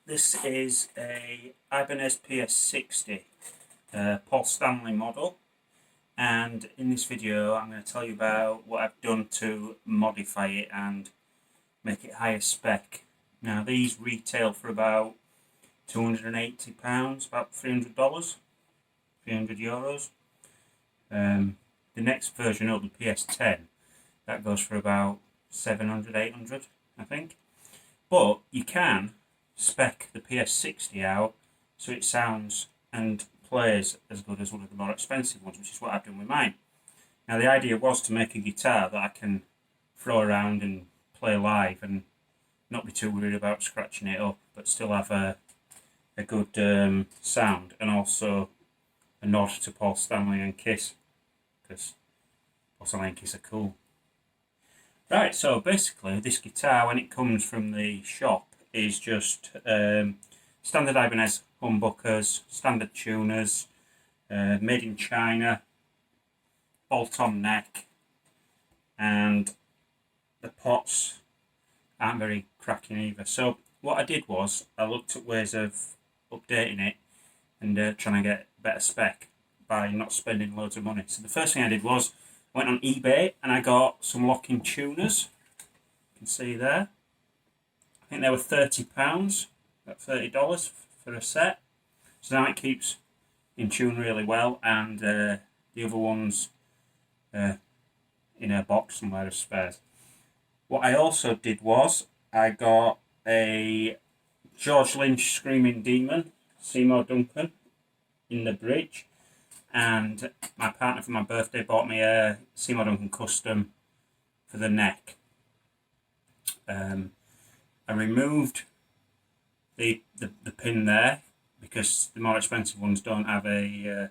This is a Ibanez PS 60 Paul Stanley model, and in this video I'm going to tell you about what I've done to modify it and make it higher spec. Now these retail for about £280, about $300, €300. The next version of the PS10, that goes for about 700, 800 I think. But you can spec the PS60 out so it sounds and plays as good as one of the more expensive ones, which is what I've done with mine. Now the idea was to make a guitar that I can throw around and play live and not be too worried about scratching it up, but still have a good sound, and also a nod to Paul Stanley and Kiss, because Paul Stanley and Kiss are cool. Right, so basically this guitar, when it comes from the shop, is just standard Ibanez humbuckers, standard tuners, made in China, bolt-on neck, and the pots aren't very cracking either. So what I did was I looked at ways of updating it and trying to get better spec by not spending loads of money. So the first thing I did was I went on eBay and I got some locking tuners. You can see there. I think they were £30, about $30 for a set. So now it keeps in tune really well, and the other one's in a box somewhere as spares. What I also did was I got a George Lynch Screaming Demon Seymour Duncan in the bridge, and my partner for my birthday bought me a Seymour Duncan custom for the neck. I removed the pin there because the more expensive ones don't have a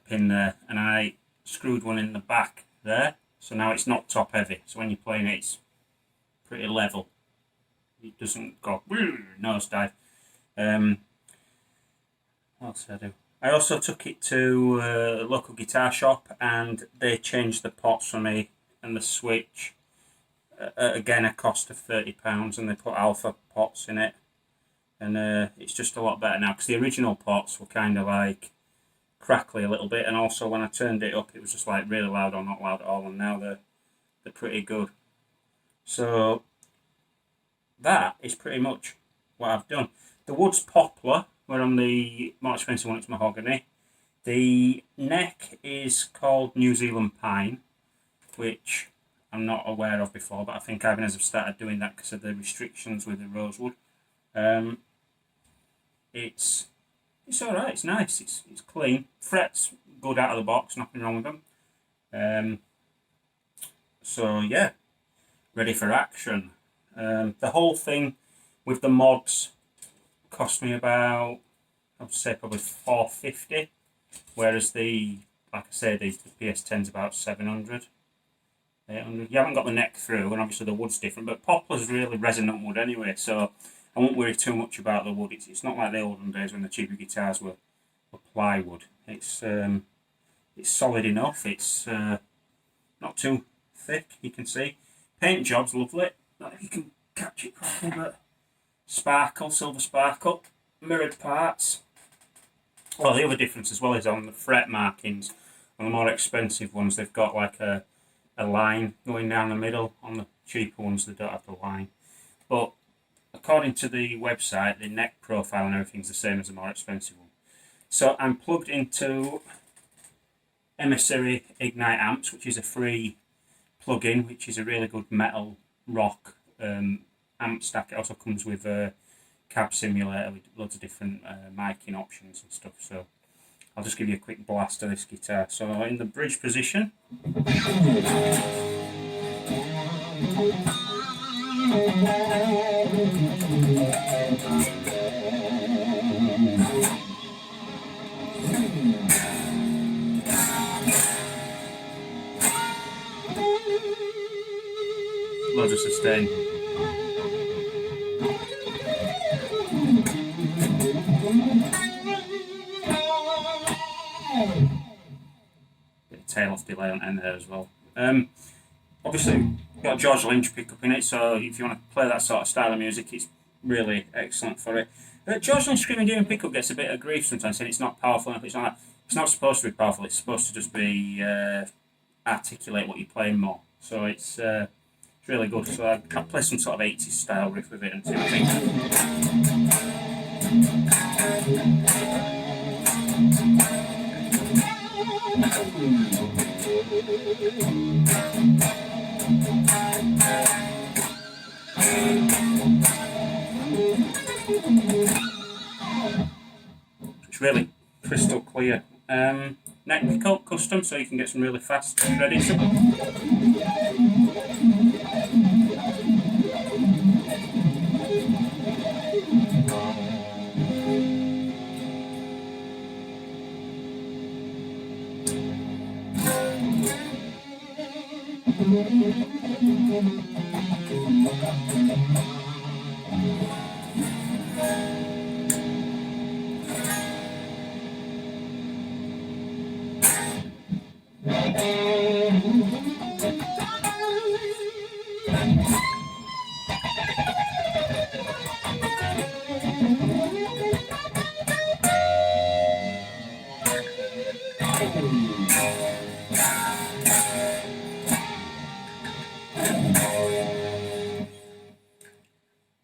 pin there, and I screwed one in the back there, so now it's not top heavy, so when you're playing it, it's pretty level. It doesn't go nosedive. What else did I do? I also took it to a local guitar shop and they changed the pots for me and the switch. Again, a cost of £30, and they put alpha pots in it, and it's just a lot better now, because the original pots were kind of like crackly a little bit, and also when I turned it up it was just like really loud or not loud at all, and now they're pretty good. So that is pretty much what I've done. The wood's poplar, where on the more expensive one it's mahogany. The neck is called New Zealand pine, which I'm not aware of before, but I think Ibanez have started doing that because of the restrictions with the rosewood. It's alright, it's nice, it's clean. Frets good out of the box, nothing wrong with them. So yeah, ready for action. The whole thing with the mods cost me about, I would say probably $450, whereas like I say, the PS10's about 700. 800. You haven't got the neck through, and obviously the wood's different, but poplar's really resonant wood anyway, so I won't worry too much about the wood. It's not like the olden days when the cheaper guitars were plywood. It's solid enough. It's not too thick. You can see paint job's lovely. Not know if you can catch it properly, but sparkle, silver sparkle, mirrored parts. Well, the other difference as well is on the fret markings. On the more expensive ones, they've got like a line going down the middle. On the cheaper ones, they don't have the line. But according to the website, the neck profile and everything's the same as the more expensive one. So I'm plugged into Emissary Ignite amps, which is a free plug-in, which is a really good metal rock amp stack. It also comes with a cab simulator with loads of different miking options and stuff. So I'll just give you a quick blast of this guitar. So in the bridge position. Loads of sustain. Bit of tail off delay on end there as well. Obviously got a George Lynch pickup in it, so if you want to play that sort of style of music, it's really excellent for it. George Screaming Demon Pickup gets a bit of grief sometimes, saying it's not powerful enough. It's not supposed to be powerful. It's supposed to just be articulate what you're playing more. So it's really good. So I'll play some sort of 80s style riff with it and see what I think. It's really crystal clear. Neck pickup custom, so you can get some really fast credits.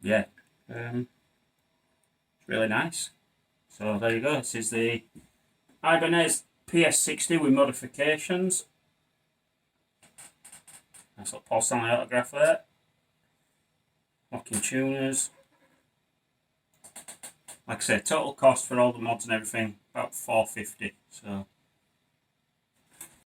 Yeah, it's really nice. So there you go. This is the Ibanez PS60 with modifications. That's what Paul Stanley autograph there. Locking tuners. Like I said, total cost for all the mods and everything about $450. So